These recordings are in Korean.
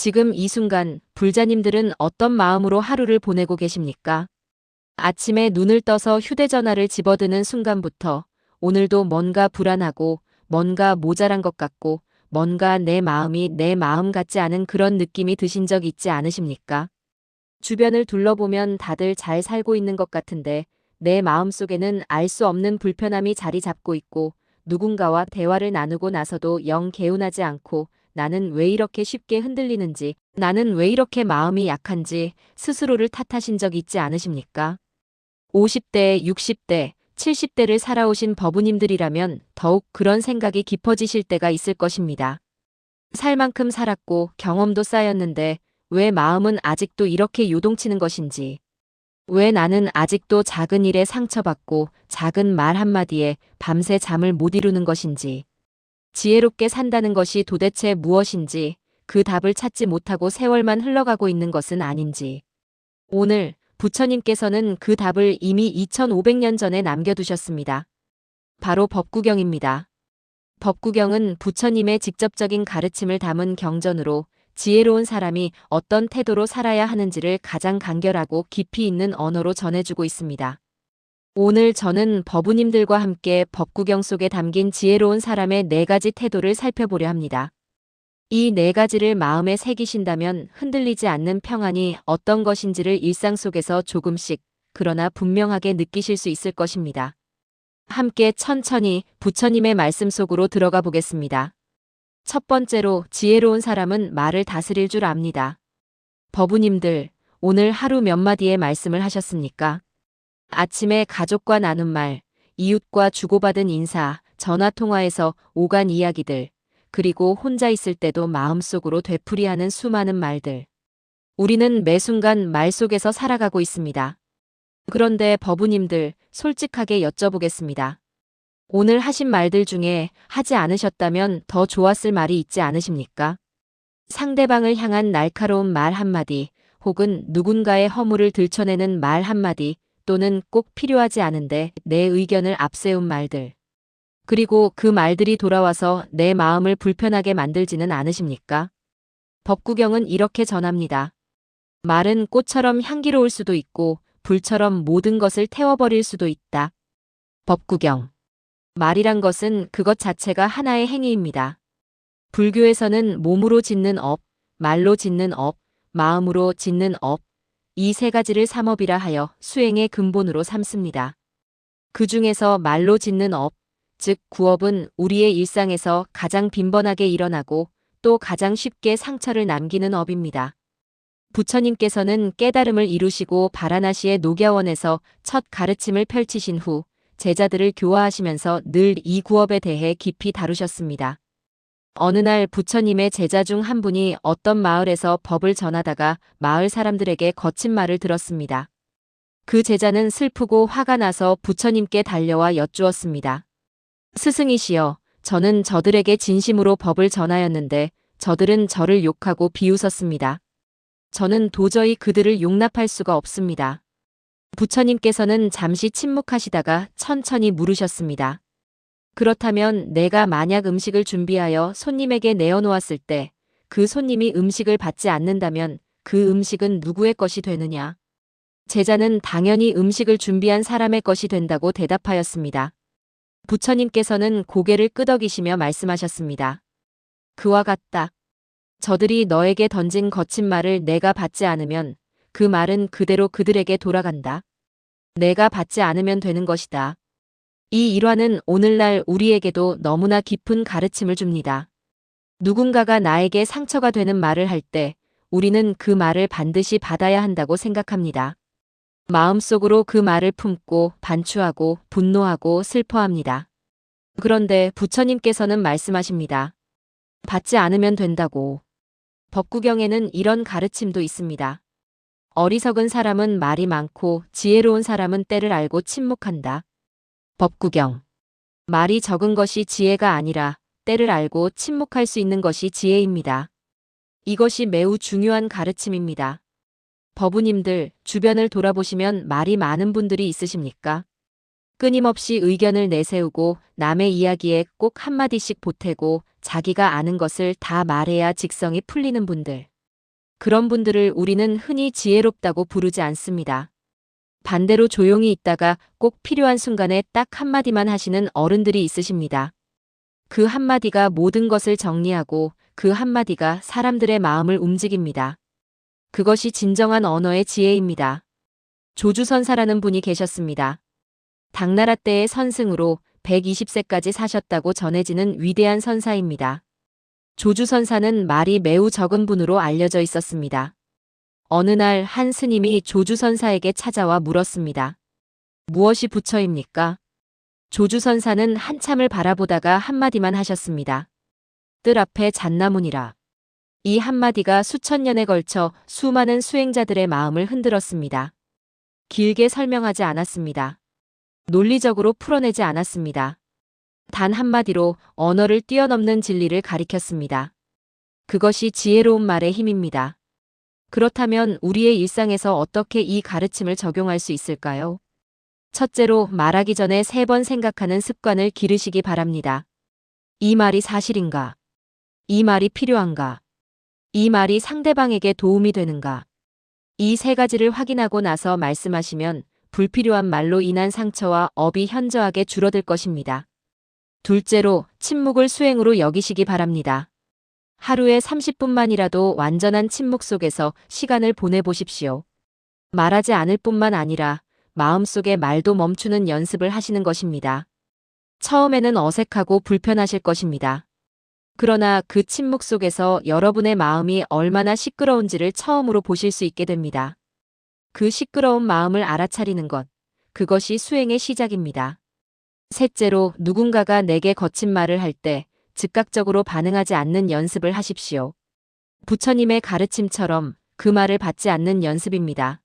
지금 이 순간 불자님들은 어떤 마음으로 하루를 보내고 계십니까? 아침에 눈을 떠서 휴대전화를 집어드는 순간부터 오늘도 뭔가 불안하고 뭔가 모자란 것 같고 뭔가 내 마음이 내 마음 같지 않은 그런 느낌이 드신 적 있지 않으십니까? 주변을 둘러보면 다들 잘 살고 있는 것 같은데 내 마음속에는 알 수 없는 불편함이 자리 잡고 있고 누군가와 대화를 나누고 나서도 영 개운하지 않고 나는 왜 이렇게 쉽게 흔들리는지, 나는 왜 이렇게 마음이 약한지 스스로를 탓하신 적 있지 않으십니까? 50대, 60대, 70대를 살아오신 버부님들이라면 더욱 그런 생각이 깊어지실 때가 있을 것입니다. 살 만큼 살았고 경험도 쌓였는데 왜 마음은 아직도 이렇게 요동치는 것인지, 왜 나는 아직도 작은 일에 상처받고 작은 말 한마디에 밤새 잠을 못 이루는 것인지, 지혜롭게 산다는 것이 도대체 무엇인지, 그 답을 찾지 못하고 세월만 흘러가고 있는 것은 아닌지. 오늘 부처님께서는 그 답을 이미 2500년 전에 남겨두셨습니다. 바로 법구경입니다. 법구경은 부처님의 직접적인 가르침을 담은 경전으로 지혜로운 사람이 어떤 태도로 살아야 하는지를 가장 간결하고 깊이 있는 언어로 전해주고 있습니다. 오늘 저는 법우님들과 함께 법구경 속에 담긴 지혜로운 사람의 4가지 태도를 살펴보려 합니다. 이 4가지를 마음에 새기신다면 흔들리지 않는 평안이 어떤 것인지를 일상 속에서 조금씩, 그러나 분명하게 느끼실 수 있을 것입니다. 함께 천천히 부처님의 말씀 속으로 들어가 보겠습니다. 첫 번째로, 지혜로운 사람은 말을 다스릴 줄 압니다. 법우님들, 오늘 하루 몇 마디의 말씀을 하셨습니까? 아침에 가족과 나눈 말, 이웃과 주고받은 인사, 전화통화에서 오간 이야기들, 그리고 혼자 있을 때도 마음속으로 되풀이하는 수많은 말들. 우리는 매 순간 말 속에서 살아가고 있습니다. 그런데 법우님들, 솔직하게 여쭤보겠습니다. 오늘 하신 말들 중에 하지 않으셨다면 더 좋았을 말이 있지 않으십니까? 상대방을 향한 날카로운 말 한마디, 혹은 누군가의 허물을 들춰내는 말 한마디, 또는 꼭 필요하지 않은데 내 의견을 앞세운 말들. 그리고 그 말들이 돌아와서 내 마음을 불편하게 만들지는 않으십니까? 법구경은 이렇게 전합니다. 말은 꽃처럼 향기로울 수도 있고 불처럼 모든 것을 태워버릴 수도 있다. 법구경. 말이란 것은 그것 자체가 하나의 행위입니다. 불교에서는 몸으로 짓는 업, 말로 짓는 업, 마음으로 짓는 업, 이 3가지를 삼업이라 하여 수행의 근본으로 삼습니다. 그 중에서 말로 짓는 업, 즉 구업은 우리의 일상에서 가장 빈번하게 일어나고 또 가장 쉽게 상처를 남기는 업입니다. 부처님께서는 깨달음을 이루시고 바라나시의 녹야원에서 첫 가르침을 펼치신 후 제자들을 교화하시면서 늘 이 구업에 대해 깊이 다루셨습니다. 어느 날 부처님의 제자 중 한 분이 어떤 마을에서 법을 전하다가 마을 사람들에게 거친 말을 들었습니다. 그 제자는 슬프고 화가 나서 부처님께 달려와 여쭈었습니다. 스승이시여, 저는 저들에게 진심으로 법을 전하였는데 저들은 저를 욕하고 비웃었습니다. 저는 도저히 그들을 용납할 수가 없습니다. 부처님께서는 잠시 침묵하시다가 천천히 물으셨습니다. 그렇다면 내가 만약 음식을 준비하여 손님에게 내어놓았을 때 그 손님이 음식을 받지 않는다면 그 음식은 누구의 것이 되느냐? 제자는 당연히 음식을 준비한 사람의 것이 된다고 대답하였습니다. 부처님께서는 고개를 끄덕이시며 말씀하셨습니다. 그와 같다. 저들이 너에게 던진 거친 말을 내가 받지 않으면 그 말은 그대로 그들에게 돌아간다. 내가 받지 않으면 되는 것이다. 이 일화는 오늘날 우리에게도 너무나 깊은 가르침을 줍니다. 누군가가 나에게 상처가 되는 말을 할 때 우리는 그 말을 반드시 받아야 한다고 생각합니다. 마음속으로 그 말을 품고 반추하고 분노하고 슬퍼합니다. 그런데 부처님께서는 말씀하십니다. 받지 않으면 된다고. 법구경에는 이런 가르침도 있습니다. 어리석은 사람은 말이 많고 지혜로운 사람은 때를 알고 침묵한다. 법구경. 말이 적은 것이 지혜가 아니라 때를 알고 침묵할 수 있는 것이 지혜입니다. 이것이 매우 중요한 가르침입니다. 법우님들, 주변을 돌아보시면 말이 많은 분들이 있으십니까? 끊임없이 의견을 내세우고 남의 이야기에 꼭 한마디씩 보태고 자기가 아는 것을 다 말해야 직성이 풀리는 분들. 그런 분들을 우리는 흔히 지혜롭다고 부르지 않습니다. 반대로 조용히 있다가 꼭 필요한 순간에 딱 한마디만 하시는 어른들이 있으십니다. 그 한마디가 모든 것을 정리하고 그 한마디가 사람들의 마음을 움직입니다. 그것이 진정한 언어의 지혜입니다. 조주선사라는 분이 계셨습니다. 당나라 때의 선승으로 120세까지 사셨다고 전해지는 위대한 선사입니다. 조주선사는 말이 매우 적은 분으로 알려져 있었습니다. 어느 날 한 스님이 조주선사에게 찾아와 물었습니다. 무엇이 부처입니까? 조주선사는 한참을 바라보다가 한마디만 하셨습니다. 뜰 앞에 잣나무니라. 이 한마디가 수천 년에 걸쳐 수많은 수행자들의 마음을 흔들었습니다. 길게 설명하지 않았습니다. 논리적으로 풀어내지 않았습니다. 단 한마디로 언어를 뛰어넘는 진리를 가리켰습니다. 그것이 지혜로운 말의 힘입니다. 그렇다면 우리의 일상에서 어떻게 이 가르침을 적용할 수 있을까요? 첫째로 말하기 전에 3번 생각하는 습관을 기르시기 바랍니다. 이 말이 사실인가? 이 말이 필요한가? 이 말이 상대방에게 도움이 되는가? 이 3가지를 확인하고 나서 말씀하시면 불필요한 말로 인한 상처와 업이 현저하게 줄어들 것입니다. 둘째로 침묵을 수행으로 여기시기 바랍니다. 하루에 30분만이라도 완전한 침묵 속에서 시간을 보내보십시오. 말하지 않을 뿐만 아니라 마음속에 말도 멈추는 연습을 하시는 것입니다. 처음에는 어색하고 불편하실 것입니다. 그러나 그 침묵 속에서 여러분의 마음이 얼마나 시끄러운지를 처음으로 보실 수 있게 됩니다. 그 시끄러운 마음을 알아차리는 것, 그것이 수행의 시작입니다. 셋째로 누군가가 내게 거친 말을 할 때 즉각적으로 반응하지 않는 연습을 하십시오. 부처님의 가르침처럼 그 말을 받지 않는 연습입니다.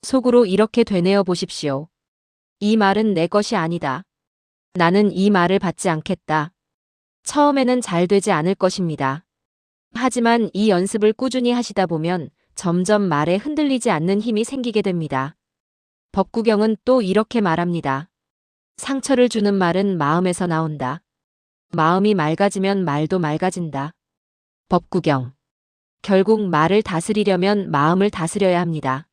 속으로 이렇게 되뇌어 보십시오. 이 말은 내 것이 아니다. 나는 이 말을 받지 않겠다. 처음에는 잘 되지 않을 것입니다. 하지만 이 연습을 꾸준히 하시다 보면 점점 말에 흔들리지 않는 힘이 생기게 됩니다. 법구경은 또 이렇게 말합니다. 상처를 주는 말은 마음에서 나온다. 마음이 맑아지면 말도 맑아진다. 법구경. 결국 말을 다스리려면 마음을 다스려야 합니다.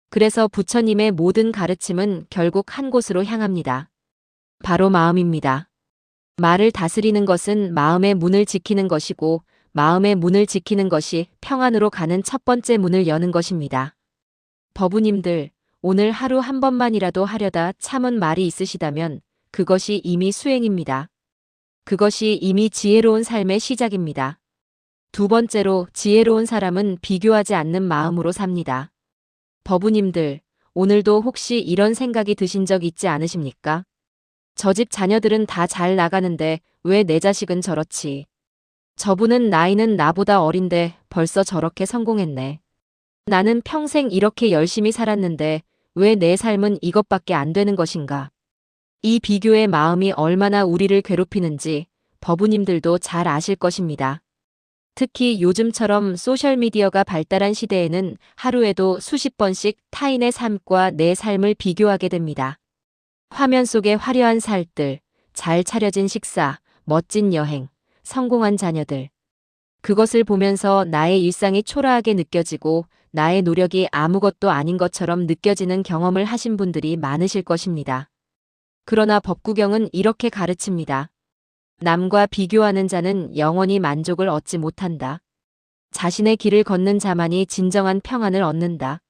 그래서 부처님의 모든 가르침은 결국 한 곳으로 향합니다. 바로 마음입니다. 말을 다스리는 것은 마음의 문을 지키는 것이고 마음의 문을 지키는 것이 평안으로 가는 첫 번째 문을 여는 것입니다. 법우님들, 오늘 하루 한 번만이라도 하려다 참은 말이 있으시다면 그것이 이미 수행입니다. 그것이 이미 지혜로운 삶의 시작입니다. 두 번째로 지혜로운 사람은 비교하지 않는 마음으로 삽니다. 법우님들, 오늘도 혹시 이런 생각이 드신 적 있지 않으십니까? 저 집 자녀들은 다 잘 나가는데 왜 내 자식은 저렇지? 저분은 나이는 나보다 어린데 벌써 저렇게 성공했네. 나는 평생 이렇게 열심히 살았는데 왜 내 삶은 이것밖에 안 되는 것인가? 이 비교의 마음이 얼마나 우리를 괴롭히는지 법우님들도 잘 아실 것입니다. 특히 요즘처럼 소셜미디어가 발달한 시대에는 하루에도 수십 번씩 타인의 삶과 내 삶을 비교하게 됩니다. 화면 속의 화려한 살들, 잘 차려진 식사, 멋진 여행, 성공한 자녀들. 그것을 보면서 나의 일상이 초라하게 느껴지고 나의 노력이 아무것도 아닌 것처럼 느껴지는 경험을 하신 분들이 많으실 것입니다. 그러나 법구경은 이렇게 가르칩니다. 남과 비교하는 자는 영원히 만족을 얻지 못한다. 자신의 길을 걷는 자만이 진정한 평안을 얻는다.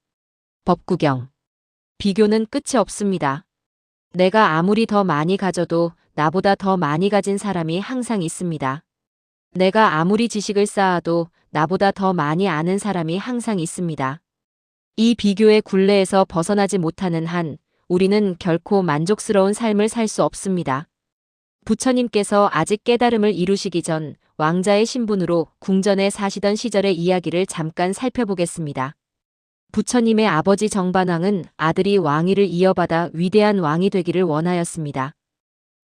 법구경. 비교는 끝이 없습니다. 내가 아무리 더 많이 가져도 나보다 더 많이 가진 사람이 항상 있습니다. 내가 아무리 지식을 쌓아도 나보다 더 많이 아는 사람이 항상 있습니다. 이 비교의 굴레에서 벗어나지 못하는 한 우리는 결코 만족스러운 삶을 살 수 없습니다. 부처님께서 아직 깨달음을 이루시기 전 왕자의 신분으로 궁전에 사시던 시절의 이야기를 잠깐 살펴보겠습니다. 부처님의 아버지 정반왕은 아들이 왕위를 이어받아 위대한 왕이 되기를 원하였습니다.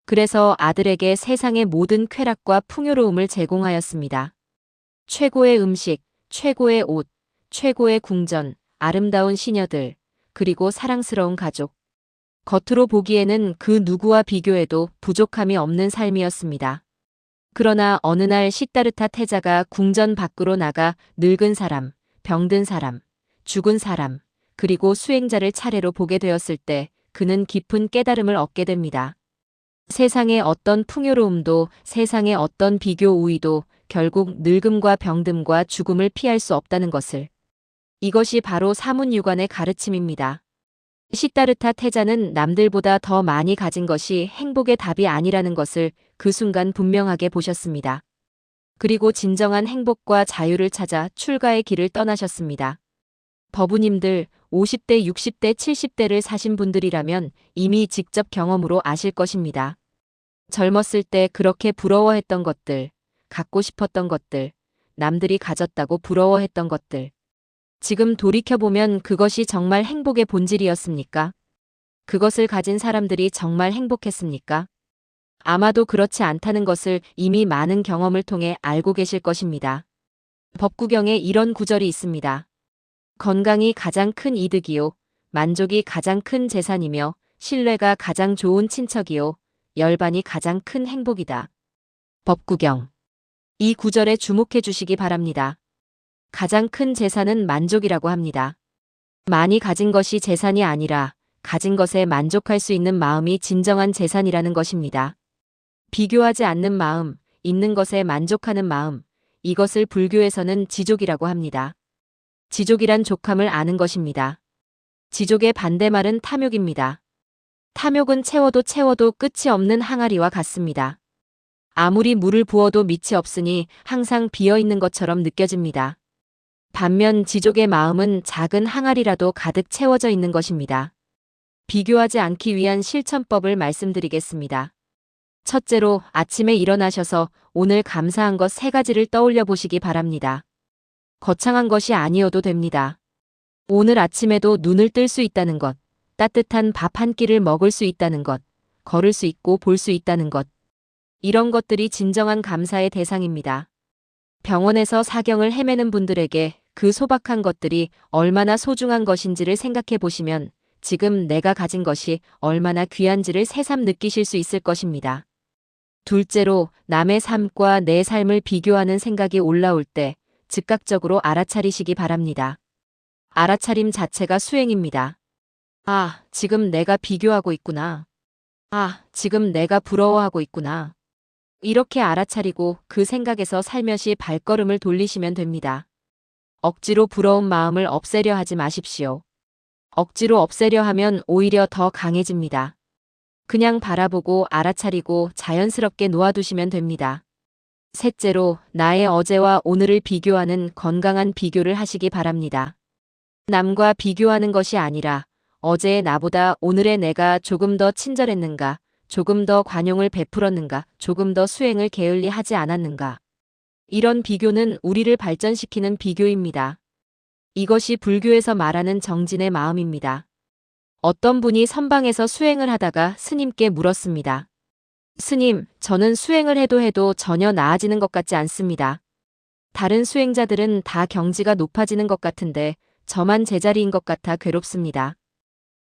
그래서 아들에게 세상의 모든 쾌락과 풍요로움을 제공하였습니다. 최고의 음식, 최고의 옷, 최고의 궁전, 아름다운 시녀들, 그리고 사랑스러운 가족. 겉으로 보기에는 그 누구와 비교해도 부족함이 없는 삶이었습니다. 그러나 어느 날 시다르타 태자가 궁전 밖으로 나가 늙은 사람, 병든 사람, 죽은 사람, 그리고 수행자를 차례로 보게 되었을 때 그는 깊은 깨달음을 얻게 됩니다. 세상의 어떤 풍요로움도, 세상의 어떤 비교 우위도 결국 늙음과 병듦과 죽음을 피할 수 없다는 것을. 이것이 바로 사문유관의 가르침입니다. 시다르타 태자는 남들보다 더 많이 가진 것이 행복의 답이 아니라는 것을 그 순간 분명하게 보셨습니다. 그리고 진정한 행복과 자유를 찾아 출가의 길을 떠나셨습니다. 법우님들 50대, 60대, 70대를 사신 분들이라면 이미 직접 경험으로 아실 것입니다. 젊었을 때 그렇게 부러워했던 것들, 갖고 싶었던 것들, 남들이 가졌다고 부러워했던 것들. 지금 돌이켜보면 그것이 정말 행복의 본질이었습니까? 그것을 가진 사람들이 정말 행복했습니까? 아마도 그렇지 않다는 것을 이미 많은 경험을 통해 알고 계실 것입니다. 법구경에 이런 구절이 있습니다. 건강이 가장 큰 이득이요. 만족이 가장 큰 재산이며 신뢰가 가장 좋은 친척이요. 열반이 가장 큰 행복이다. 법구경. 이 구절에 주목해 주시기 바랍니다. 가장 큰 재산은 만족이라고 합니다. 많이 가진 것이 재산이 아니라 가진 것에 만족할 수 있는 마음이 진정한 재산이라는 것입니다. 비교하지 않는 마음, 있는 것에 만족하는 마음, 이것을 불교에서는 지족이라고 합니다. 지족이란 족함을 아는 것입니다. 지족의 반대말은 탐욕입니다. 탐욕은 채워도 채워도 끝이 없는 항아리와 같습니다. 아무리 물을 부어도 밑이 없으니 항상 비어있는 것처럼 느껴집니다. 반면 지족의 마음은 작은 항아리라도 가득 채워져 있는 것입니다. 비교하지 않기 위한 실천법을 말씀드리겠습니다. 첫째로 아침에 일어나셔서 오늘 감사한 것 3가지를 떠올려 보시기 바랍니다. 거창한 것이 아니어도 됩니다. 오늘 아침에도 눈을 뜰 수 있다는 것, 따뜻한 밥 한 끼를 먹을 수 있다는 것, 걸을 수 있고 볼 수 있다는 것. 이런 것들이 진정한 감사의 대상입니다. 병원에서 사경을 헤매는 분들에게 그 소박한 것들이 얼마나 소중한 것인지를 생각해 보시면 지금 내가 가진 것이 얼마나 귀한지를 새삼 느끼실 수 있을 것입니다. 둘째로 남의 삶과 내 삶을 비교하는 생각이 올라올 때 즉각적으로 알아차리시기 바랍니다. 알아차림 자체가 수행입니다. 아, 지금 내가 비교하고 있구나. 아, 지금 내가 부러워하고 있구나. 이렇게 알아차리고 그 생각에서 살며시 발걸음을 돌리시면 됩니다. 억지로 부러운 마음을 없애려 하지 마십시오. 억지로 없애려 하면 오히려 더 강해집니다. 그냥 바라보고 알아차리고 자연스럽게 놓아두시면 됩니다. 셋째로 나의 어제와 오늘을 비교하는 건강한 비교를 하시기 바랍니다. 남과 비교하는 것이 아니라 어제의 나보다 오늘의 내가 조금 더 친절했는가, 조금 더 관용을 베풀었는가, 조금 더 수행을 게을리 하지 않았는가. 이런 비교는 우리를 발전시키는 비교입니다. 이것이 불교에서 말하는 정진의 마음입니다. 어떤 분이 선방에서 수행을 하다가 스님께 물었습니다. 스님, 저는 수행을 해도 전혀 나아지는 것 같지 않습니다. 다른 수행자들은 다 경지가 높아지는 것 같은데 저만 제자리인 것 같아 괴롭습니다.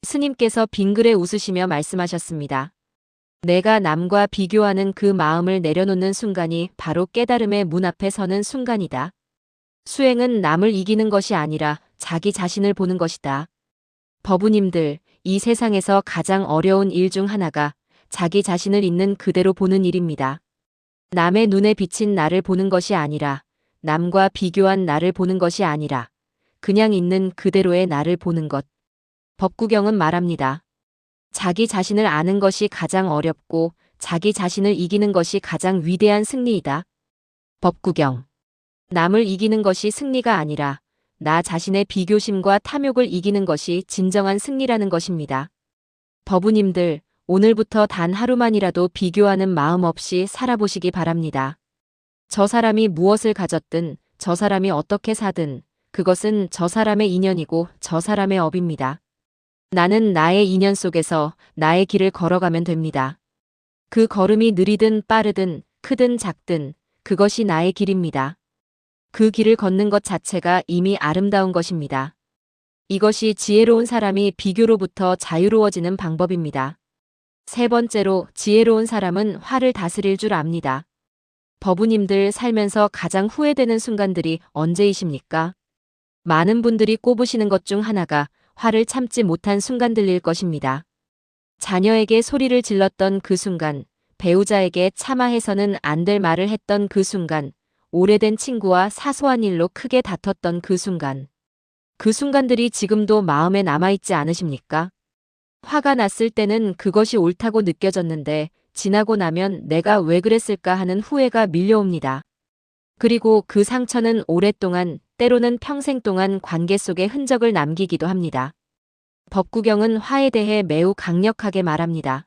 스님께서 빙그레 웃으시며 말씀하셨습니다. 내가 남과 비교하는 그 마음을 내려놓는 순간이 바로 깨달음의 문 앞에 서는 순간이다. 수행은 남을 이기는 것이 아니라 자기 자신을 보는 것이다. 법우님들, 이 세상에서 가장 어려운 일 중 하나가 자기 자신을 있는 그대로 보는 일입니다. 남의 눈에 비친 나를 보는 것이 아니라, 남과 비교한 나를 보는 것이 아니라, 그냥 있는 그대로의 나를 보는 것. 법구경은 말합니다. 자기 자신을 아는 것이 가장 어렵고 자기 자신을 이기는 것이 가장 위대한 승리이다. 법구경. 남을 이기는 것이 승리가 아니라 나 자신의 비교심과 탐욕을 이기는 것이 진정한 승리라는 것입니다. 법우님들, 오늘부터 단 하루만이라도 비교하는 마음 없이 살아보시기 바랍니다. 저 사람이 무엇을 가졌든, 저 사람이 어떻게 사든, 그것은 저 사람의 인연이고 저 사람의 업입니다. 나는 나의 인연 속에서 나의 길을 걸어가면 됩니다. 그 걸음이 느리든 빠르든 크든 작든 그것이 나의 길입니다. 그 길을 걷는 것 자체가 이미 아름다운 것입니다. 이것이 지혜로운 사람이 비교로부터 자유로워지는 방법입니다. 세 번째로 지혜로운 사람은 화를 다스릴 줄 압니다. 법우님들 살면서 가장 후회되는 순간들이 언제이십니까? 많은 분들이 꼽으시는 것 중 하나가 화를 참지 못한 순간들일 것입니다. 자녀에게 소리를 질렀던 그 순간, 배우자에게 차마 해서는 안 될 말을 했던 그 순간, 오래된 친구와 사소한 일로 크게 다퉜던 그 순간. 그 순간들이 지금도 마음에 남아있지 않으십니까? 화가 났을 때는 그것이 옳다고 느껴졌는데 지나고 나면 내가 왜 그랬을까 하는 후회가 밀려옵니다. 그리고 그 상처는 오랫동안, 때로는 평생 동안 관계 속에 흔적을 남기기도 합니다. 법구경은 화에 대해 매우 강력하게 말합니다.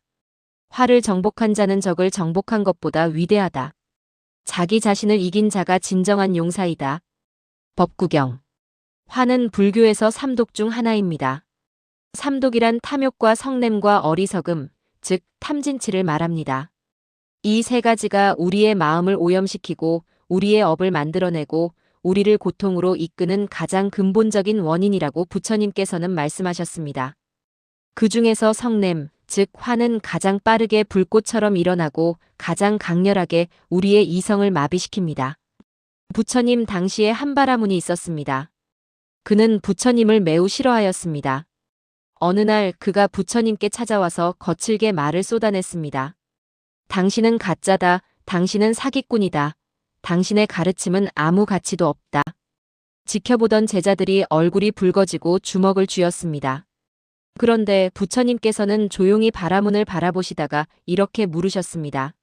화를 정복한 자는 적을 정복한 것보다 위대하다. 자기 자신을 이긴 자가 진정한 용사이다. 법구경. 화는 불교에서 삼독 중 하나입니다. 삼독이란 탐욕과 성냄과 어리석음, 즉 탐진치를 말합니다. 이 세 가지가 우리의 마음을 오염시키고 우리의 업을 만들어내고 우리를 고통으로 이끄는 가장 근본적인 원인이라고 부처님께서는 말씀하셨습니다. 그 중에서 성냄, 즉 화는 가장 빠르게 불꽃처럼 일어나고 가장 강렬하게 우리의 이성을 마비시킵니다. 부처님 당시에 한바라문이 있었습니다. 그는 부처님을 매우 싫어하였습니다. 어느 날 그가 부처님께 찾아와서 거칠게 말을 쏟아냈습니다. 당신은 가짜다. 당신은 사기꾼이다. 당신의 가르침은 아무 가치도 없다. 지켜보던 제자들이 얼굴이 붉어지고 주먹을 쥐었습니다. 그런데 부처님께서는 조용히 바라문을 바라보시다가 이렇게 물으셨습니다.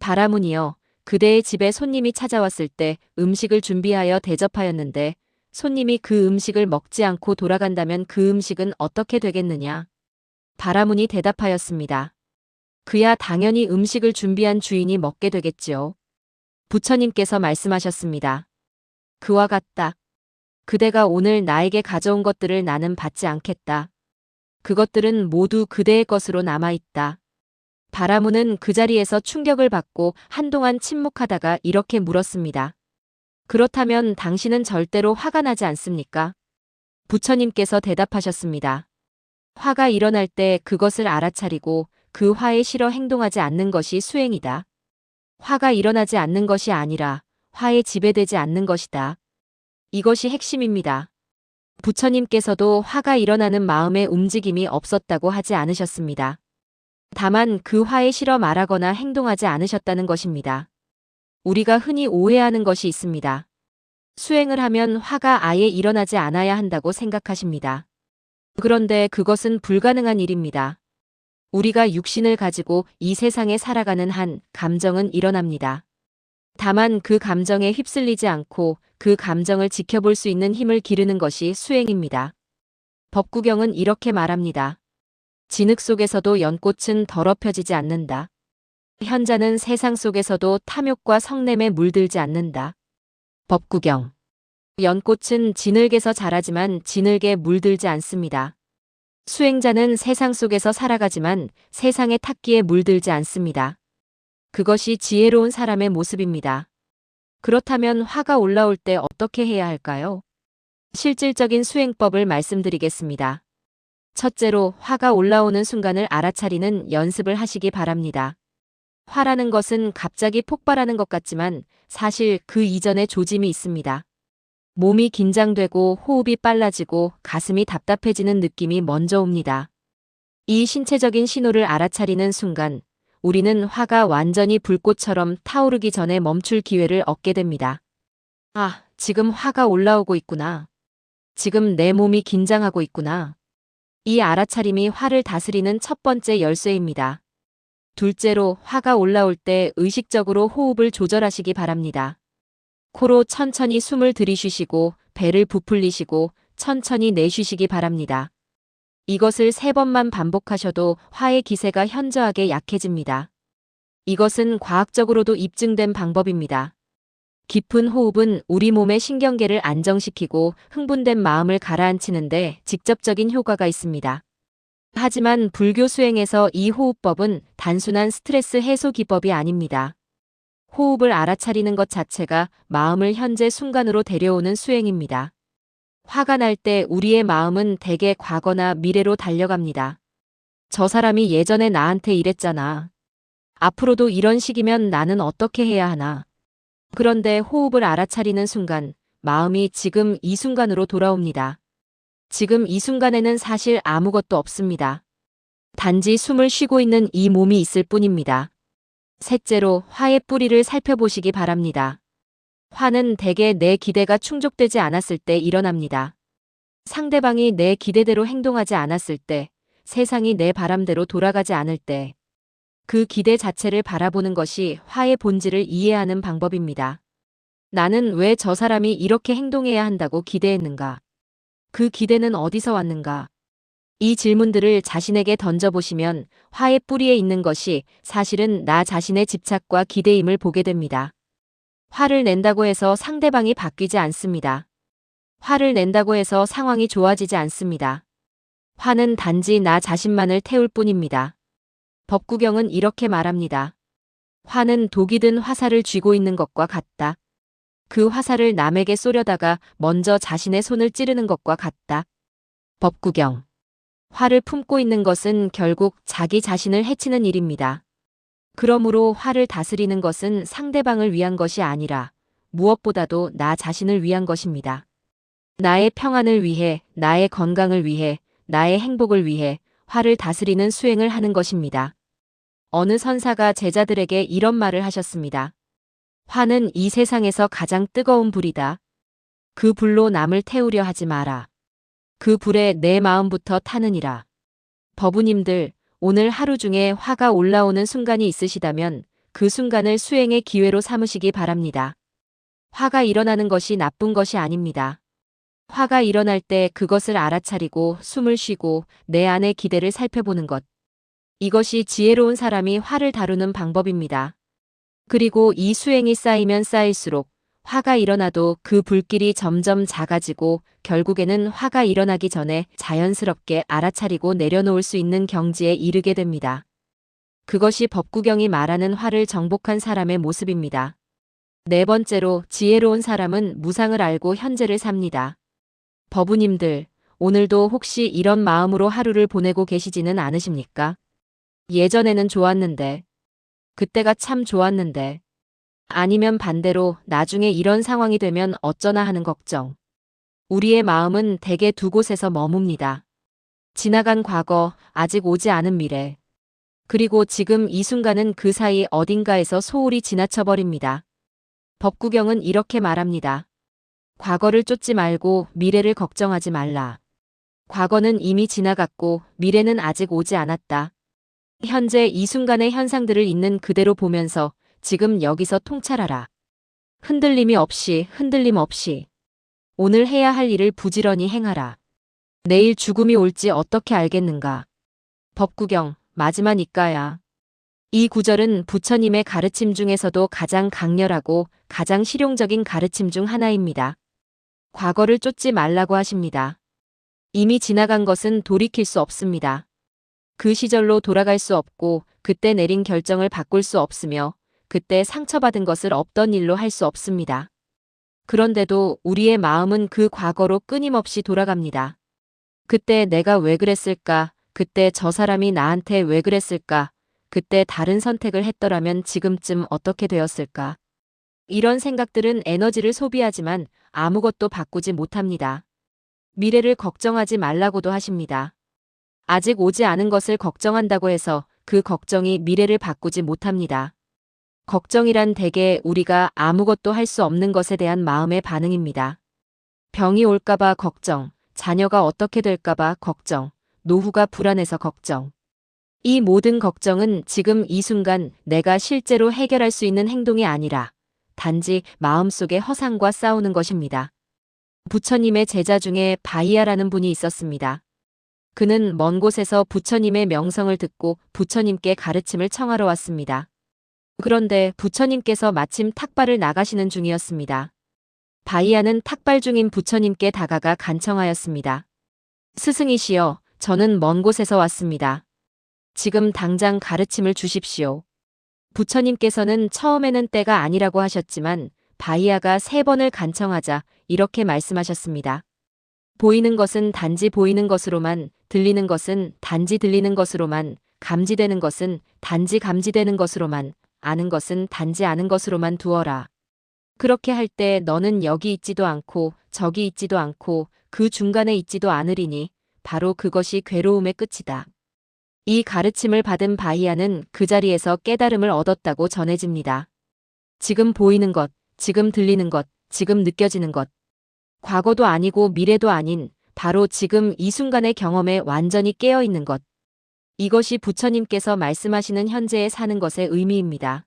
바라문이여, 그대의 집에 손님이 찾아왔을 때 음식을 준비하여 대접하였는데 손님이 그 음식을 먹지 않고 돌아간다면 그 음식은 어떻게 되겠느냐? 바라문이 대답하였습니다. 그야 당연히 음식을 준비한 주인이 먹게 되겠지요. 부처님께서 말씀하셨습니다. 그와 같다. 그대가 오늘 나에게 가져온 것들을 나는 받지 않겠다. 그것들은 모두 그대의 것으로 남아있다. 바라문은 그 자리에서 충격을 받고 한동안 침묵하다가 이렇게 물었습니다. 그렇다면 당신은 절대로 화가 나지 않습니까? 부처님께서 대답하셨습니다. 화가 일어날 때 그것을 알아차리고 그 화에 실어 행동하지 않는 것이 수행이다. 화가 일어나지 않는 것이 아니라 화에 지배되지 않는 것이다. 이것이 핵심입니다. 부처님께서도 화가 일어나는 마음의 움직임이 없었다고 하지 않으셨습니다. 다만 그 화에 실어 말하거나 행동하지 않으셨다는 것입니다. 우리가 흔히 오해하는 것이 있습니다. 수행을 하면 화가 아예 일어나지 않아야 한다고 생각하십니다. 그런데 그것은 불가능한 일입니다. 우리가 육신을 가지고 이 세상에 살아가는 한 감정은 일어납니다. 다만 그 감정에 휩쓸리지 않고 그 감정을 지켜볼 수 있는 힘을 기르는 것이 수행입니다. 법구경은 이렇게 말합니다. 진흙 속에서도 연꽃은 더럽혀지지 않는다. 현자는 세상 속에서도 탐욕과 성냄에 물들지 않는다. 법구경. 연꽃은 진흙에서 자라지만 진흙에 물들지 않습니다. 수행자는 세상 속에서 살아가지만 세상의 탁기에 물들지 않습니다. 그것이 지혜로운 사람의 모습입니다. 그렇다면 화가 올라올 때 어떻게 해야 할까요? 실질적인 수행법을 말씀드리겠습니다. 첫째로 화가 올라오는 순간을 알아차리는 연습을 하시기 바랍니다. 화라는 것은 갑자기 폭발하는 것 같지만 사실 그 이전에 조짐이 있습니다. 몸이 긴장되고 호흡이 빨라지고 가슴이 답답해지는 느낌이 먼저 옵니다. 이 신체적인 신호를 알아차리는 순간 우리는 화가 완전히 불꽃처럼 타오르기 전에 멈출 기회를 얻게 됩니다. 아, 지금 화가 올라오고 있구나. 지금 내 몸이 긴장하고 있구나. 이 알아차림이 화를 다스리는 첫 번째 열쇠입니다. 둘째로 화가 올라올 때 의식적으로 호흡을 조절하시기 바랍니다. 코로 천천히 숨을 들이쉬시고 배를 부풀리시고 천천히 내쉬시기 바랍니다. 이것을 3번만 반복하셔도 화의 기세가 현저하게 약해집니다. 이것은 과학적으로도 입증된 방법입니다. 깊은 호흡은 우리 몸의 신경계를 안정시키고 흥분된 마음을 가라앉히는데 직접적인 효과가 있습니다. 하지만 불교 수행에서 이 호흡법은 단순한 스트레스 해소 기법이 아닙니다. 호흡을 알아차리는 것 자체가 마음을 현재 순간으로 데려오는 수행입니다. 화가 날 때 우리의 마음은 대개 과거나 미래로 달려갑니다. 저 사람이 예전에 나한테 이랬잖아. 앞으로도 이런 식이면 나는 어떻게 해야 하나. 그런데 호흡을 알아차리는 순간 마음이 지금 이 순간으로 돌아옵니다. 지금 이 순간에는 사실 아무것도 없습니다. 단지 숨을 쉬고 있는 이 몸이 있을 뿐입니다. 셋째로 화의 뿌리를 살펴보시기 바랍니다. 화는 대개 내 기대가 충족되지 않았을 때 일어납니다. 상대방이 내 기대대로 행동하지 않았을 때, 세상이 내 바람대로 돌아가지 않을 때, 그 기대 자체를 바라보는 것이 화의 본질을 이해하는 방법입니다. 나는 왜 저 사람이 이렇게 행동해야 한다고 기대했는가? 그 기대는 어디서 왔는가? 이 질문들을 자신에게 던져보시면 화의 뿌리에 있는 것이 사실은 나 자신의 집착과 기대임을 보게 됩니다. 화를 낸다고 해서 상대방이 바뀌지 않습니다. 화를 낸다고 해서 상황이 좋아지지 않습니다. 화는 단지 나 자신만을 태울 뿐입니다. 법구경은 이렇게 말합니다. 화는 독이 든 화살을 쥐고 있는 것과 같다. 그 화살을 남에게 쏘려다가 먼저 자신의 손을 찌르는 것과 같다. 법구경. 화를 품고 있는 것은 결국 자기 자신을 해치는 일입니다. 그러므로 화를 다스리는 것은 상대방을 위한 것이 아니라 무엇보다도 나 자신을 위한 것입니다. 나의 평안을 위해, 나의 건강을 위해, 나의 행복을 위해 화를 다스리는 수행을 하는 것입니다. 어느 선사가 제자들에게 이런 말을 하셨습니다. 화는 이 세상에서 가장 뜨거운 불이다. 그 불로 남을 태우려 하지 마라. 그 불에 내 마음부터 타느니라. 법우님들, 오늘 하루 중에 화가 올라오는 순간이 있으시다면 그 순간을 수행의 기회로 삼으시기 바랍니다. 화가 일어나는 것이 나쁜 것이 아닙니다. 화가 일어날 때 그것을 알아차리고 숨을 쉬고 내 안의 기대를 살펴보는 것. 이것이 지혜로운 사람이 화를 다루는 방법입니다. 그리고 이 수행이 쌓이면 쌓일수록 화가 일어나도 그 불길이 점점 작아지고 결국에는 화가 일어나기 전에 자연스럽게 알아차리고 내려놓을 수 있는 경지에 이르게 됩니다. 그것이 법구경이 말하는 화를 정복한 사람의 모습입니다. 네 번째로 지혜로운 사람은 무상을 알고 현재를 삽니다. 법우님들, 오늘도 혹시 이런 마음으로 하루를 보내고 계시지는 않으십니까? 예전에는 좋았는데, 그때가 참 좋았는데, 아니면 반대로 나중에 이런 상황이 되면 어쩌나 하는 걱정. 우리의 마음은 대개 두 곳에서 머뭅니다. 지나간 과거, 아직 오지 않은 미래. 그리고 지금 이 순간은 그 사이 어딘가에서 소홀히 지나쳐버립니다. 법구경은 이렇게 말합니다. 과거를 쫓지 말고 미래를 걱정하지 말라. 과거는 이미 지나갔고 미래는 아직 오지 않았다. 현재 이 순간의 현상들을 있는 그대로 보면서 지금 여기서 통찰하라. 흔들림 없이. 오늘 해야 할 일을 부지런히 행하라. 내일 죽음이 올지 어떻게 알겠는가. 법구경, 마지막이까야. 이 구절은 부처님의 가르침 중에서도 가장 강렬하고 가장 실용적인 가르침 중 하나입니다. 과거를 쫓지 말라고 하십니다. 이미 지나간 것은 돌이킬 수 없습니다. 그 시절로 돌아갈 수 없고 그때 내린 결정을 바꿀 수 없으며 그때 상처받은 것을 없던 일로 할 수 없습니다. 그런데도 우리의 마음은 그 과거로 끊임없이 돌아갑니다. 그때 내가 왜 그랬을까? 그때 저 사람이 나한테 왜 그랬을까? 그때 다른 선택을 했더라면 지금쯤 어떻게 되었을까? 이런 생각들은 에너지를 소비하지만 아무것도 바꾸지 못합니다. 미래를 걱정하지 말라고도 하십니다. 아직 오지 않은 것을 걱정한다고 해서 그 걱정이 미래를 바꾸지 못합니다. 걱정이란 대개 우리가 아무것도 할 수 없는 것에 대한 마음의 반응입니다. 병이 올까봐 걱정, 자녀가 어떻게 될까봐 걱정, 노후가 불안해서 걱정. 이 모든 걱정은 지금 이 순간 내가 실제로 해결할 수 있는 행동이 아니라 단지 마음속의 허상과 싸우는 것입니다. 부처님의 제자 중에 바이아라는 분이 있었습니다. 그는 먼 곳에서 부처님의 명성을 듣고 부처님께 가르침을 청하러 왔습니다. 그런데 부처님께서 마침 탁발을 나가시는 중이었습니다. 바이아는 탁발 중인 부처님께 다가가 간청하였습니다. 스승이시여, 저는 먼 곳에서 왔습니다. 지금 당장 가르침을 주십시오. 부처님께서는 처음에는 때가 아니라고 하셨지만 바이아가 3번을 간청하자 이렇게 말씀하셨습니다. 보이는 것은 단지 보이는 것으로만, 들리는 것은 단지 들리는 것으로만, 감지되는 것은 단지 감지되는 것으로만, 아는 것은 단지 아는 것으로만 두어라. 그렇게 할 때 너는 여기 있지도 않고 저기 있지도 않고 그 중간에 있지도 않으리니 바로 그것이 괴로움의 끝이다. 이 가르침을 받은 바히야는 그 자리에서 깨달음을 얻었다고 전해집니다. 지금 보이는 것, 지금 들리는 것, 지금 느껴지는 것. 과거도 아니고 미래도 아닌 바로 지금 이 순간의 경험에 완전히 깨어 있는 것. 이것이 부처님께서 말씀하시는 현재에 사는 것의 의미입니다.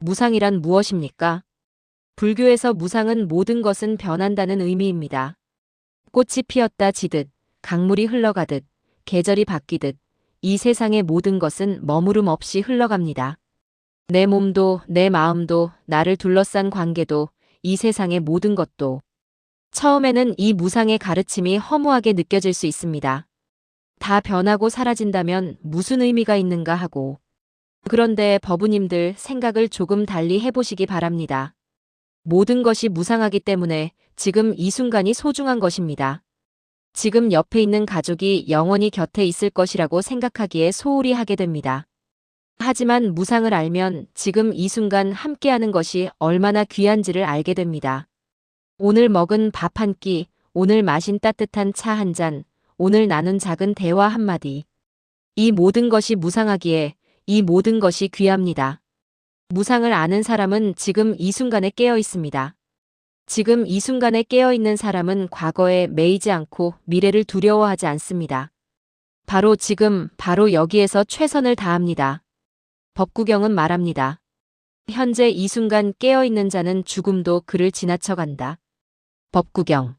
무상이란 무엇입니까? 불교에서 무상은 모든 것은 변한다는 의미입니다. 꽃이 피었다 지듯, 강물이 흘러가듯, 계절이 바뀌듯, 이 세상의 모든 것은 머무름 없이 흘러갑니다. 내 몸도, 내 마음도, 나를 둘러싼 관계도, 이 세상의 모든 것도. 처음에는 이 무상의 가르침이 허무하게 느껴질 수 있습니다. 다 변하고 사라진다면 무슨 의미가 있는가 하고. 그런데 법우님들 생각을 조금 달리 해보시기 바랍니다. 모든 것이 무상하기 때문에 지금 이 순간이 소중한 것입니다. 지금 옆에 있는 가족이 영원히 곁에 있을 것이라고 생각하기에 소홀히 하게 됩니다. 하지만 무상을 알면 지금 이 순간 함께하는 것이 얼마나 귀한지를 알게 됩니다. 오늘 먹은 밥 한 끼, 오늘 마신 따뜻한 차 한 잔, 오늘 나눈 작은 대화 한마디. 이 모든 것이 무상하기에 이 모든 것이 귀합니다. 무상을 아는 사람은 지금 이 순간에 깨어 있습니다. 지금 이 순간에 깨어 있는 사람은 과거에 매이지 않고 미래를 두려워하지 않습니다. 바로 지금, 바로 여기에서 최선을 다합니다. 법구경은 말합니다. 현재 이 순간 깨어 있는 자는 죽음도 그를 지나쳐간다. 법구경.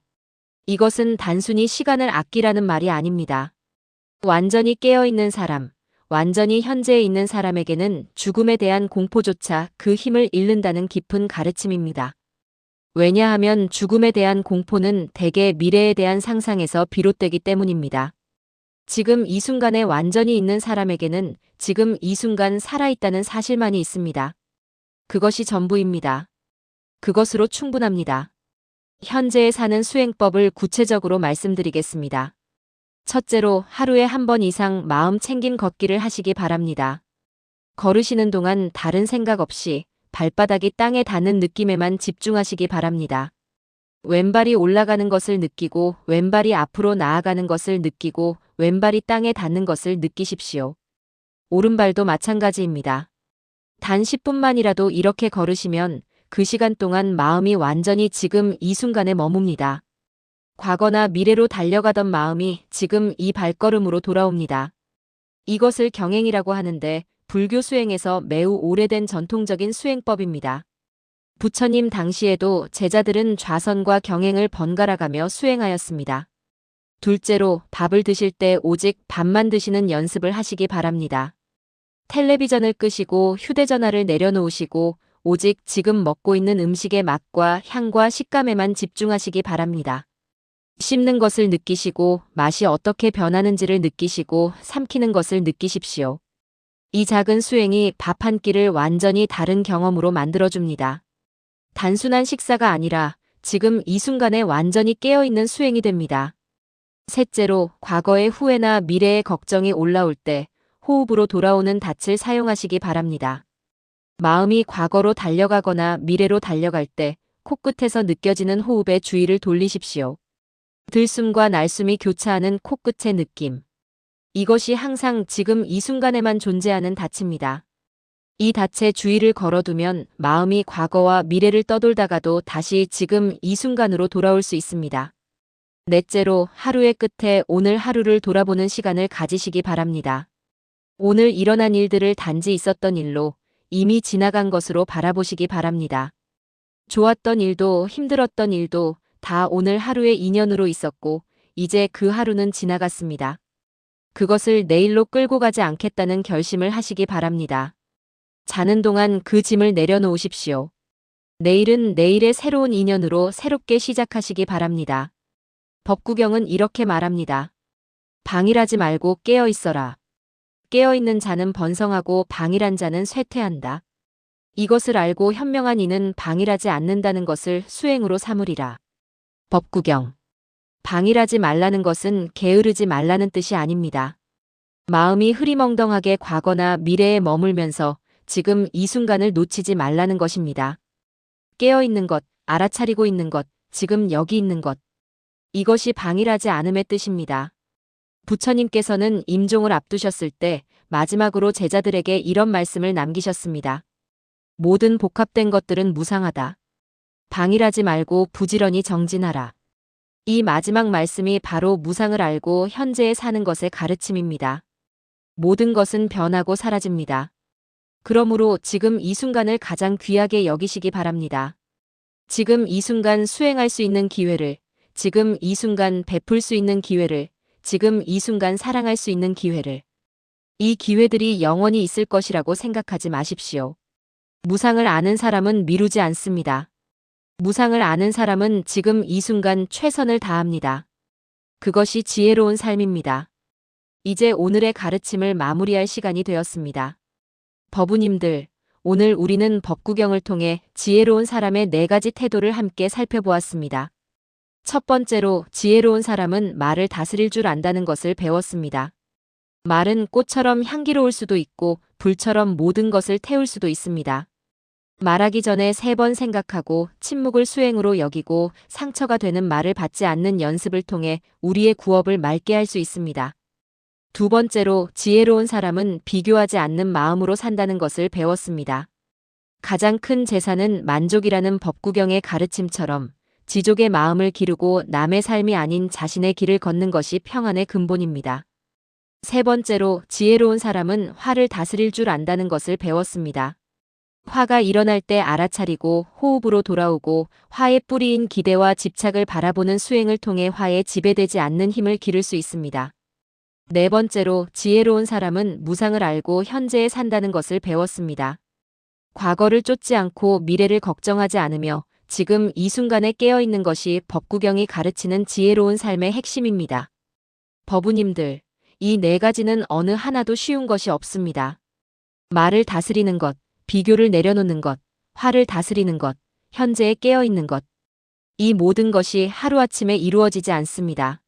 이것은 단순히 시간을 아끼라는 말이 아닙니다. 완전히 깨어 있는 사람, 완전히 현재에 있는 사람에게는 죽음에 대한 공포조차 그 힘을 잃는다는 깊은 가르침입니다. 왜냐하면 죽음에 대한 공포는 대개 미래에 대한 상상에서 비롯되기 때문입니다. 지금 이 순간에 완전히 있는 사람에게는 지금 이 순간 살아있다는 사실만이 있습니다. 그것이 전부입니다. 그것으로 충분합니다. 현재에 사는 수행법을 구체적으로 말씀드리겠습니다. 첫째로 하루에 한 번 이상 마음 챙김 걷기를 하시기 바랍니다. 걸으시는 동안 다른 생각 없이 발바닥이 땅에 닿는 느낌에만 집중하시기 바랍니다. 왼발이 올라가는 것을 느끼고 왼발이 앞으로 나아가는 것을 느끼고 왼발이 땅에 닿는 것을 느끼십시오. 오른발도 마찬가지입니다. 단 10분만이라도 이렇게 걸으시면 그 시간 동안 마음이 완전히 지금 이 순간에 머뭅니다. 과거나 미래로 달려가던 마음이 지금 이 발걸음으로 돌아옵니다. 이것을 경행이라고 하는데 불교 수행에서 매우 오래된 전통적인 수행법입니다. 부처님 당시에도 제자들은 좌선과 경행을 번갈아가며 수행하였습니다. 둘째로 밥을 드실 때 오직 밥만 드시는 연습을 하시기 바랍니다. 텔레비전을 끄시고 휴대전화를 내려놓으시고 오직 지금 먹고 있는 음식의 맛과 향과 식감에만 집중하시기 바랍니다. 씹는 것을 느끼시고 맛이 어떻게 변하는지를 느끼시고 삼키는 것을 느끼십시오. 이 작은 수행이 밥 한 끼를 완전히 다른 경험으로 만들어줍니다. 단순한 식사가 아니라 지금 이 순간에 완전히 깨어있는 수행이 됩니다. 셋째로 과거의 후회나 미래의 걱정이 올라올 때 호흡으로 돌아오는 닻을 사용하시기 바랍니다. 마음이 과거로 달려가거나 미래로 달려갈 때 코끝에서 느껴지는 호흡에 주의를 돌리십시오. 들숨과 날숨이 교차하는 코끝의 느낌. 이것이 항상 지금 이 순간에만 존재하는 닻입니다. 이 닻에 주의를 걸어두면 마음이 과거와 미래를 떠돌다가도 다시 지금 이 순간으로 돌아올 수 있습니다. 넷째로 하루의 끝에 오늘 하루를 돌아보는 시간을 가지시기 바랍니다. 오늘 일어난 일들을 단지 있었던 일로 이미 지나간 것으로 바라보시기 바랍니다. 좋았던 일도 힘들었던 일도 다 오늘 하루의 인연으로 있었고 이제 그 하루는 지나갔습니다. 그것을 내일로 끌고 가지 않겠다는 결심을 하시기 바랍니다. 자는 동안 그 짐을 내려놓으십시오. 내일은 내일의 새로운 인연으로 새롭게 시작하시기 바랍니다. 법구경은 이렇게 말합니다. 방일하지 말고 깨어 있어라. 깨어있는 자는 번성하고 방일한 자는 쇠퇴한다. 이것을 알고 현명한 이는 방일하지 않는다는 것을 수행으로 삼으리라. 법구경. 방일하지 말라는 것은 게으르지 말라는 뜻이 아닙니다. 마음이 흐리멍덩하게 과거나 미래에 머물면서 지금 이 순간을 놓치지 말라는 것입니다. 깨어 있는 것, 알아차리고 있는 것, 지금 여기 있는 것. 이것이 방일하지 않음의 뜻입니다. 부처님께서는 임종을 앞두셨을 때 마지막으로 제자들에게 이런 말씀을 남기셨습니다. 모든 복합된 것들은 무상하다. 방일하지 말고 부지런히 정진하라. 이 마지막 말씀이 바로 무상을 알고 현재에 사는 것의 가르침입니다. 모든 것은 변하고 사라집니다. 그러므로 지금 이 순간을 가장 귀하게 여기시기 바랍니다. 지금 이 순간 수행할 수 있는 기회를, 지금 이 순간 베풀 수 있는 기회를, 지금 이 순간 사랑할 수 있는 기회를. 이 기회들이 영원히 있을 것이라고 생각하지 마십시오. 무상을 아는 사람은 미루지 않습니다. 무상을 아는 사람은 지금 이 순간 최선을 다합니다. 그것이 지혜로운 삶입니다. 이제 오늘의 가르침을 마무리할 시간이 되었습니다. 법우님들, 오늘 우리는 법구경을 통해 지혜로운 사람의 4가지 태도를 함께 살펴보았습니다. 첫 번째로 지혜로운 사람은 말을 다스릴 줄 안다는 것을 배웠습니다. 말은 꽃처럼 향기로울 수도 있고 불처럼 모든 것을 태울 수도 있습니다. 말하기 전에 3번 생각하고 침묵을 수행으로 여기고 상처가 되는 말을 받지 않는 연습을 통해 우리의 구업을 맑게 할 수 있습니다. 두 번째로 지혜로운 사람은 비교하지 않는 마음으로 산다는 것을 배웠습니다. 가장 큰 재산은 만족이라는 법구경의 가르침처럼 지족의 마음을 기르고 남의 삶이 아닌 자신의 길을 걷는 것이 평안의 근본입니다. 세 번째로 지혜로운 사람은 화를 다스릴 줄 안다는 것을 배웠습니다. 화가 일어날 때 알아차리고 호흡으로 돌아오고 화의 뿌리인 기대와 집착을 바라보는 수행을 통해 화에 지배되지 않는 힘을 기를 수 있습니다. 네 번째로 지혜로운 사람은 무상을 알고 현재에 산다는 것을 배웠습니다. 과거를 쫓지 않고 미래를 걱정하지 않으며 지금 이 순간에 깨어있는 것이 법구경이 가르치는 지혜로운 삶의 핵심입니다. 법우님들, 이 4가지는 어느 하나도 쉬운 것이 없습니다. 말을 다스리는 것, 비교를 내려놓는 것, 화를 다스리는 것, 현재에 깨어있는 것. 이 모든 것이 하루아침에 이루어지지 않습니다.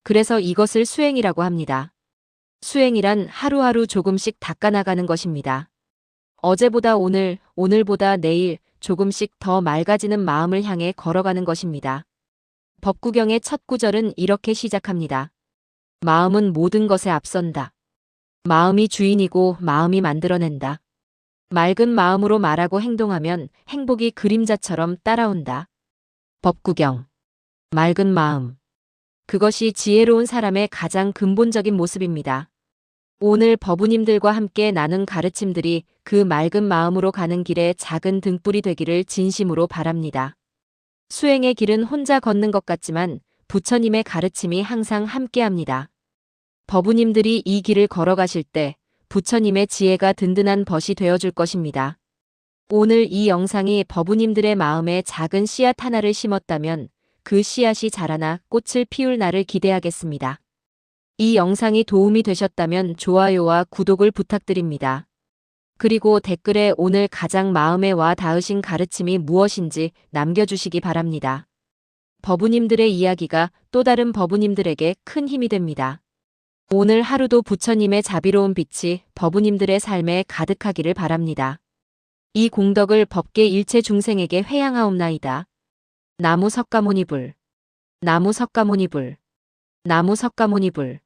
그래서 이것을 수행이라고 합니다. 수행이란 하루하루 조금씩 닦아나가는 것입니다. 어제보다 오늘, 오늘보다 내일 조금씩 더 맑아지는 마음을 향해 걸어가는 것입니다. 법구경의 첫 구절은 이렇게 시작합니다. 마음은 모든 것에 앞선다. 마음이 주인이고 마음이 만들어낸다. 맑은 마음으로 말하고 행동하면 행복이 그림자처럼 따라온다. 법구경. 맑은 마음. 그것이 지혜로운 사람의 가장 근본적인 모습입니다. 오늘 법우님들과 함께 나눈 가르침들이 그 맑은 마음으로 가는 길에 작은 등불이 되기를 진심으로 바랍니다. 수행의 길은 혼자 걷는 것 같지만 부처님의 가르침이 항상 함께합니다. 법우님들이 이 길을 걸어가실 때 부처님의 지혜가 든든한 벗이 되어줄 것입니다. 오늘 이 영상이 법우님들의 마음에 작은 씨앗 하나를 심었다면 그 씨앗이 자라나 꽃을 피울 날을 기대하겠습니다. 이 영상이 도움이 되셨다면 좋아요와 구독을 부탁드립니다. 그리고 댓글에 오늘 가장 마음에 와 닿으신 가르침이 무엇인지 남겨주시기 바랍니다. 법우님들의 이야기가 또 다른 법우님들에게 큰 힘이 됩니다. 오늘 하루도 부처님의 자비로운 빛이 법우님들의 삶에 가득하기를 바랍니다. 이 공덕을 법계 일체 중생에게 회양하옵나이다. 나무 석가모니불. 나무 석가모니불. 나무 석가모니불.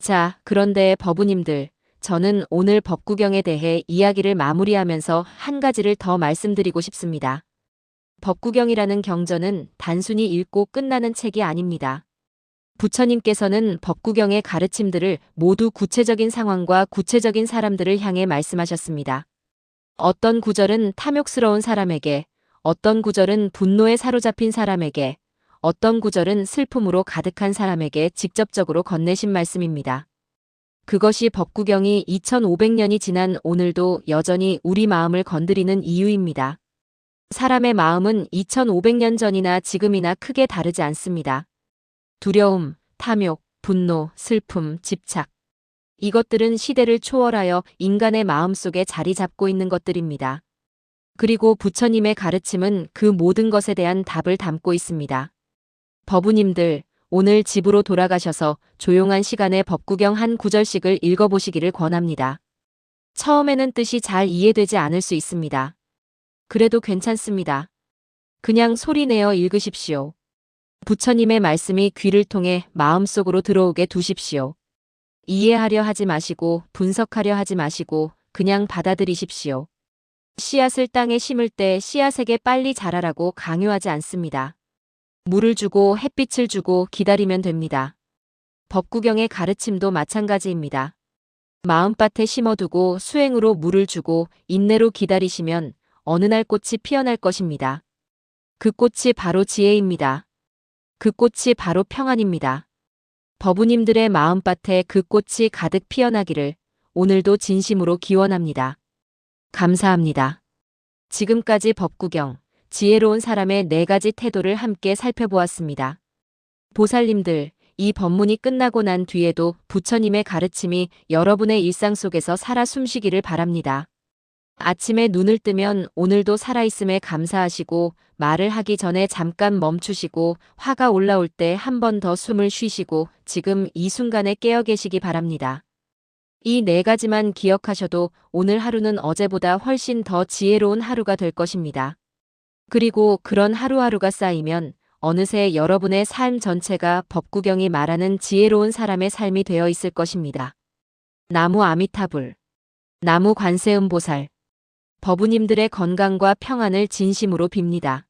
자, 그런데 법우님들, 저는 오늘 법구경에 대해 이야기를 마무리하면서 한 가지를 더 말씀드리고 싶습니다. 법구경이라는 경전은 단순히 읽고 끝나는 책이 아닙니다. 부처님께서는 법구경의 가르침들을 모두 구체적인 상황과 구체적인 사람들을 향해 말씀하셨습니다. 어떤 구절은 탐욕스러운 사람에게, 어떤 구절은 분노에 사로잡힌 사람에게, 어떤 구절은 슬픔으로 가득한 사람에게 직접적으로 건네신 말씀입니다. 그것이 법구경이 2500년이 지난 오늘도 여전히 우리 마음을 건드리는 이유입니다. 사람의 마음은 2500년 전이나 지금이나 크게 다르지 않습니다. 두려움, 탐욕, 분노, 슬픔, 집착. 이것들은 시대를 초월하여 인간의 마음속에 자리 잡고 있는 것들입니다. 그리고 부처님의 가르침은 그 모든 것에 대한 답을 담고 있습니다. 법우님들, 오늘 집으로 돌아가셔서 조용한 시간에 법구경 한 구절씩을 읽어보시기를 권합니다. 처음에는 뜻이 잘 이해되지 않을 수 있습니다. 그래도 괜찮습니다. 그냥 소리내어 읽으십시오. 부처님의 말씀이 귀를 통해 마음속으로 들어오게 두십시오. 이해하려 하지 마시고 분석하려 하지 마시고 그냥 받아들이십시오. 씨앗을 땅에 심을 때 씨앗에게 빨리 자라라고 강요하지 않습니다. 물을 주고 햇빛을 주고 기다리면 됩니다. 법구경의 가르침도 마찬가지입니다. 마음밭에 심어두고 수행으로 물을 주고 인내로 기다리시면 어느 날 꽃이 피어날 것입니다. 그 꽃이 바로 지혜입니다. 그 꽃이 바로 평안입니다. 법우님들의 마음밭에 그 꽃이 가득 피어나기를 오늘도 진심으로 기원합니다. 감사합니다. 지금까지 법구경, 지혜로운 사람의 4가지 태도를 함께 살펴보았습니다. 보살님들, 이 법문이 끝나고 난 뒤에도 부처님의 가르침이 여러분의 일상 속에서 살아 숨쉬기를 바랍니다. 아침에 눈을 뜨면 오늘도 살아있음에 감사하시고 말을 하기 전에 잠깐 멈추시고 화가 올라올 때 한 번 더 숨을 쉬시고 지금 이 순간에 깨어 계시기 바랍니다. 이 4가지만 기억하셔도 오늘 하루는 어제보다 훨씬 더 지혜로운 하루가 될 것입니다. 그리고 그런 하루하루가 쌓이면 어느새 여러분의 삶 전체가 법구경이 말하는 지혜로운 사람의 삶이 되어 있을 것입니다. 나무 아미타불, 나무 관세음보살, 법우님들의 건강과 평안을 진심으로 빕니다.